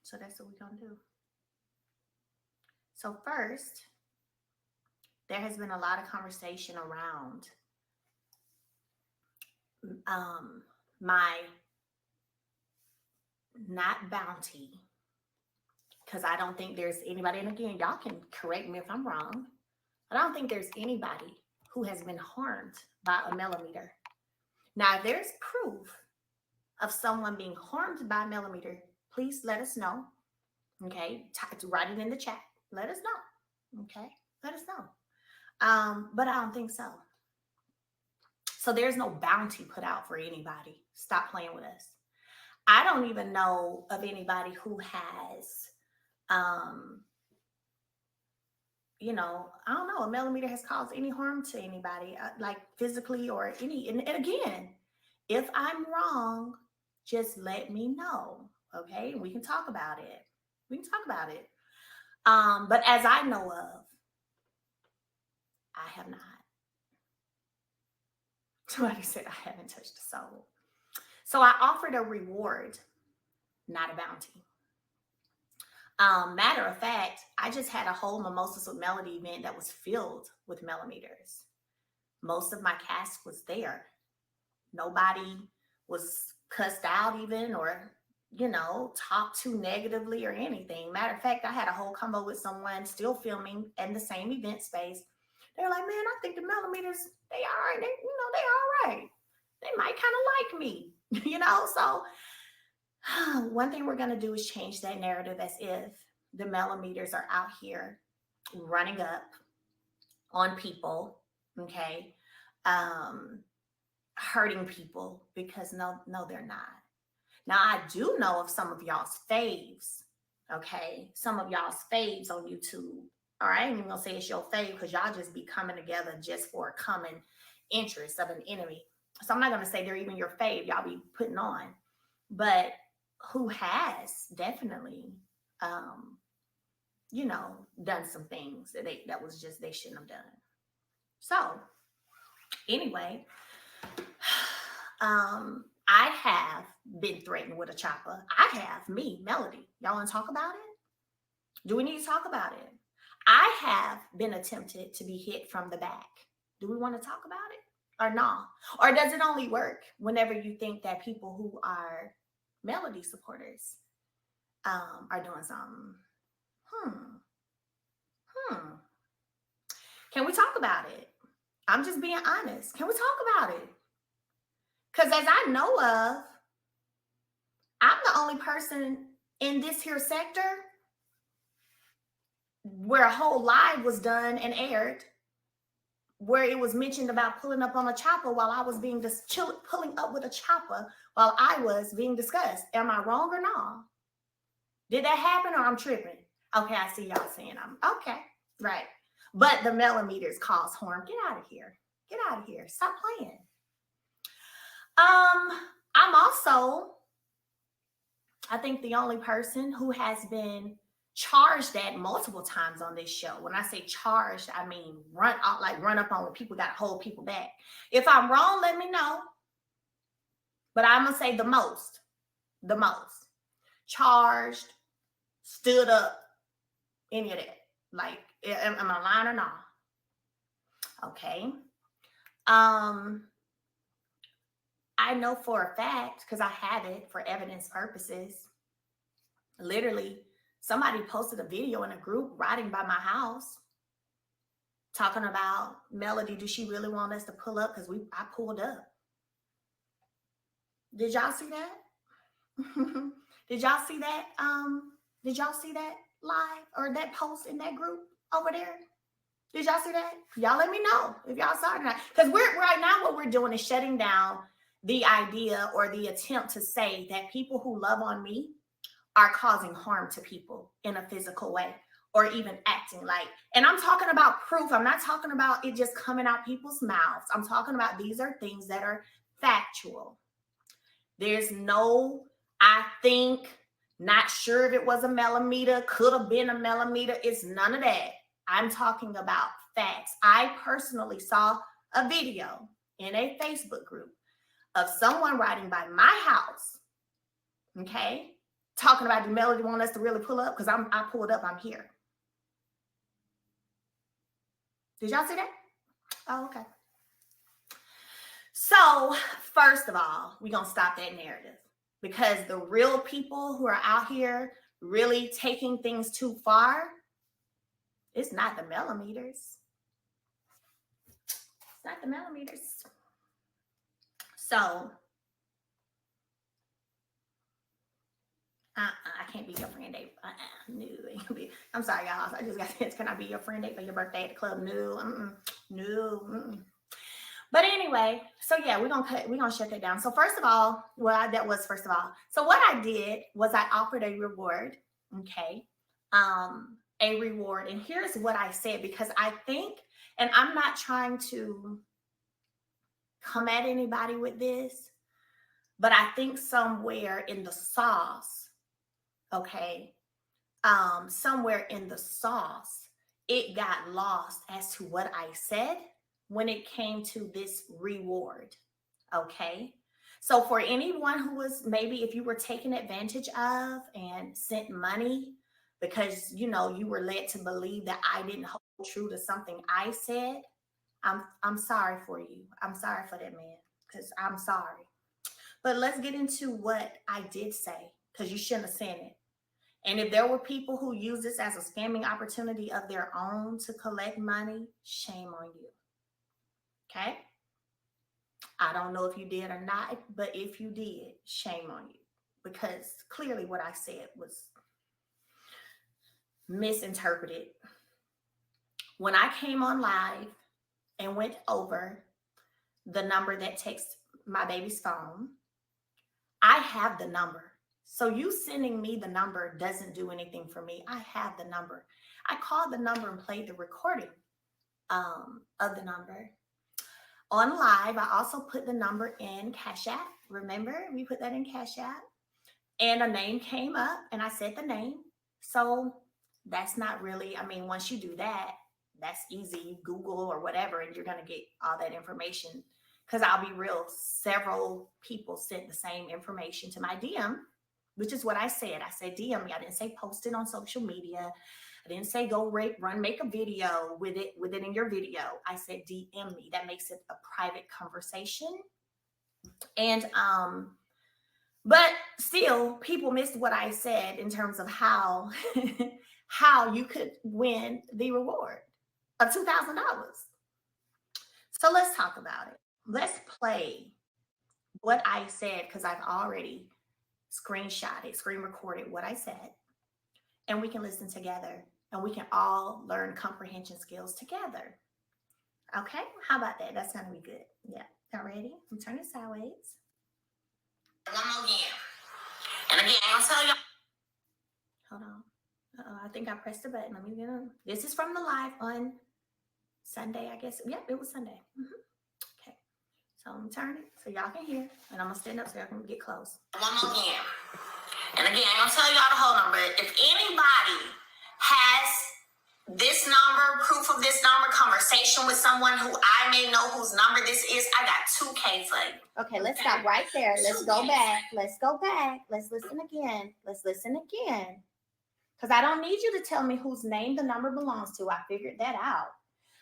So that's what we're going to do. So first, there has been a lot of conversation around my not bounty, because I don't think there's anybody, and again, y'all can correct me if I'm wrong, but I don't think there's anybody who has been harmed by a millimeter. Now, if there's proof of someone being harmed by a millimeter, please let us know. Okay, write it in the chat. Let us know. Okay, let us know. But I don't think so. So there's no bounty put out for anybody. Stop playing with us. I don't even know of anybody who has, I don't know, a millimeter has caused any harm to anybody, like physically or any. And again, if I'm wrong, just let me know. Okay, we can talk about it. We can talk about it. But as I know of, I have not. Somebody said I haven't touched a soul. So I offered a reward, not a bounty. Matter of fact, I just had a whole Mimosas with Melody event that was filled with millimeters. Most of my cast was there. Nobody was cussed out even or, talked too negatively or anything. Matter of fact, I had a whole combo with someone still filming in the same event space. They're like, man, I think the millimeters, they all right. They all right. They might kind of like me, So one thing we're going to do is change that narrative as if the millimeters are out here running up on people, okay, hurting people, because no, they're not. Now, I do know of some of y'all's faves, okay, some of y'all's faves on YouTube. All right, I ain't even gonna say it's your fave because y'all just be coming together just for a common interest of an enemy. So I'm not gonna say they're even your fave. Y'all be putting on, but who has definitely, done some things that was just they shouldn't have done. So anyway, I have been threatened with a chopper. I have, me, Melody. Y'all want to talk about it? Do we need to talk about it? I have been attempted to be hit from the back. Do we want to talk about it or not? Or does it only work whenever you think that people who are Melody supporters are doing something? Can we talk about it? I'm just being honest. Can we talk about it? Because as I know of, I'm the only person in this here sector where a whole live was done and aired, where it was mentioned about pulling up on a chopper while I was being pulling up with a chopper while I was being discussed. Am I wrong or not? Did that happen or I'm tripping? Okay, I see y'all saying I'm okay, right. But the millimeters cause harm. Get out of here. Get out of here. Stop playing. I'm also, I think, the only person who has been charged at multiple times on this show. When I say charged, I mean run up on when people got to hold people back. If I'm wrong, let me know. But I'm gonna say the most charged, stood up, any of that. Like, am I lying or not? Okay. I know for a fact, because I have it for evidence purposes. Literally, somebody posted a video in a group riding by my house talking about, Melody, does she really want us to pull up? Because I pulled up. Did y'all see that? Did y'all see that? Did y'all see that live or that post in that group over there? Did y'all see that? Y'all let me know if y'all saw it or not. Because we're right now, what we're doing is shutting down the idea or the attempt to say that people who love on me are causing harm to people in a physical way or even acting like, and I'm talking about proof. I'm not talking about it just coming out people's mouths. I'm talking about these are things that are factual. There's no, I think, not sure if it was a millimeter, could have been a millimeter. It's none of that. I'm talking about facts. I personally saw a video in a Facebook group of someone riding by my house, okay, talking about the Melody want us to really pull up because I pulled up. I'm here. Did y'all see that? Oh, okay. So first of all, we're going to stop that narrative because the real people who are out here really taking things too far, it's not the millimeters. It's not the millimeters. So I can't be your friend date. No, I'm sorry, y'all. I just got this. Can I be your friend date for your birthday at the club? No, no. But anyway, so yeah, we're gonna shut that down. So first of all, So what I did was I offered a reward. Okay, a reward, and here's what I said because I think, and I'm not trying to come at anybody with this, but I think somewhere in the sauce. Okay. Somewhere in the sauce, it got lost as to what I said when it came to this reward. Okay. So for anyone who was maybe if you were taken advantage of and sent money because you were led to believe that I didn't hold true to something I said, I'm sorry for you. I'm sorry for that, man, because I'm sorry. But let's get into what I did say because you shouldn't have said it. And if there were people who use this as a scamming opportunity of their own to collect money, shame on you. Okay? I don't know if you did or not, but if you did, shame on you. Because clearly what I said was misinterpreted. When I came on live and went over the number that takes my baby's phone, I have the number. So you sending me the number doesn't do anything for me. I have the number. I called the number and played the recording of the number. On live, I also put the number in Cash App. Remember, we put that in Cash App. And a name came up and I said the name. So that's not really, once you do that, that's easy. You Google or whatever, and you're going to get all that information. Because I'll be real, several people sent the same information to my DM, which is what I said. I said DM me. I didn't say post it on social media. I didn't say go make a video with it in your video. I said DM me. That makes it a private conversation. And but still, people missed what I said in terms of how how you could win the reward of $2,000. So let's talk about it. Let's play what I said because I've already screen recorded what I said, and we can listen together and we can all learn comprehension skills together. Okay, how about that? That's gonna be good. Yeah, y'all ready? I'm turning sideways. One more again. And again, I'll tell y'all. Hold on. I think I pressed the button. Let me get on. This is from the live on Sunday, I guess. Yep, it was Sunday. Okay. So I'm turning so y'all can hear, and I'm gonna stand up so y'all can get close. One more again. And again, I'm gonna tell y'all the whole number. If anybody has this number, proof of this number, conversation with someone who I may know whose number this is, I got 2K for you. Okay, let's stop right there. Let's go back. Let's go back. Let's listen again. Because I don't need you to tell me whose name the number belongs to. I figured that out.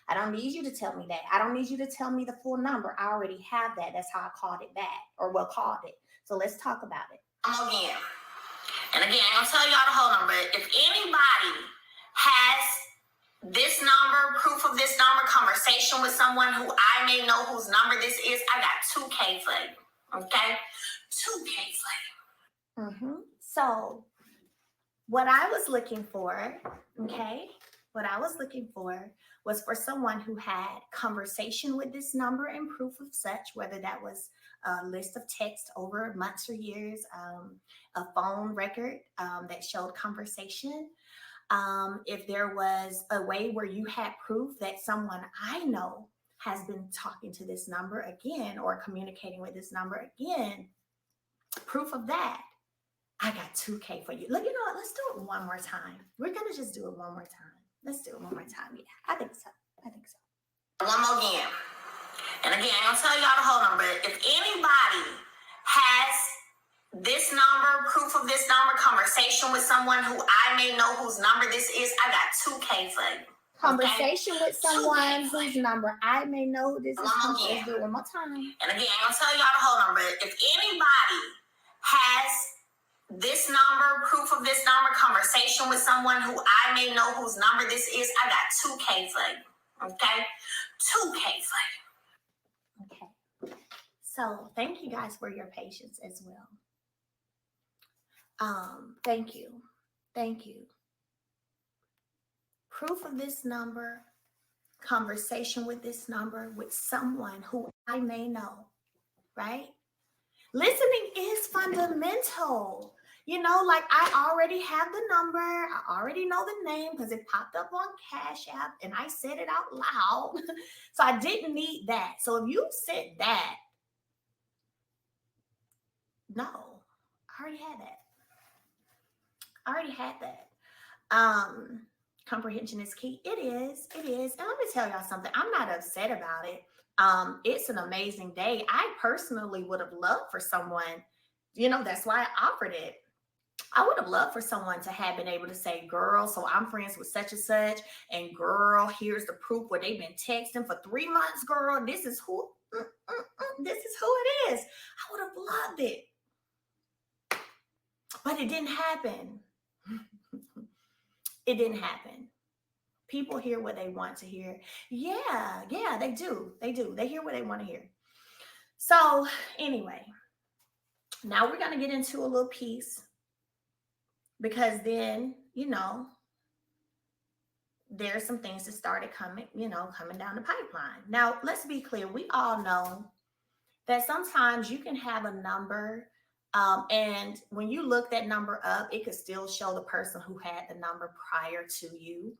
I don't need you to tell me that. I don't need you to tell me the full number. I already have that. That's how I called it back, or called it. So let's talk about it. Again. And again, I'm gonna tell y'all the whole number. If anybody has this number, proof of this number, conversation with someone who I may know whose number this is, I got 2K for you. Okay? 2K for you. So what I was looking for, was for someone who had conversation with this number and proof of such, whether that was a list of text over months or years, a phone record that showed conversation. If there was a way where you had proof that someone I know has been talking to this number again or communicating with this number again, proof of that, I got 2K for you. Look, you know what? Let's do it one more time. We're going to just do it one more time. Let's do it one more time. Yeah, I think so. One more again. And again, I'm going to tell y'all the whole number. If anybody has this number, proof of this number, conversation with someone who I may know whose number this is, I got 2K for you. Conversation with someone whose number I may know who this is. Let's do it one more time. And again, I'm going to tell y'all the whole number. If anybody has this number, proof of this number, conversation with someone who I may know whose number this is, I got 2K for you. Okay? 2K for you. Okay. So thank you guys for your patience as well. Thank you. Thank you. Proof of this number, conversation with this number with someone who I may know, right? Listening is fundamental. You know, like I already have the number. I already know the name because it popped up on Cash App and I said it out loud. So I didn't need that. So if you said that, no, I already had that. I already had that. Comprehension is key. It is. And let me tell y'all something. I'm not upset about it. It's an amazing day. I personally would have loved for someone, you know, that's why I offered it. I would have loved for someone to have been able to say, girl, so I'm friends with such and such, and girl, here's the proof where they've been texting for 3 months, girl. This is who it is. I would have loved it. But it didn't happen. It didn't happen. People hear what they want to hear. Yeah, they do. They hear what they want to hear. So anyway, now we're going to get into a little piece because then, you know, there's some things that started coming down the pipeline. Now, let's be clear. We all know that sometimes you can have a number and when you look that number up, it could still show the person who had the number prior to you.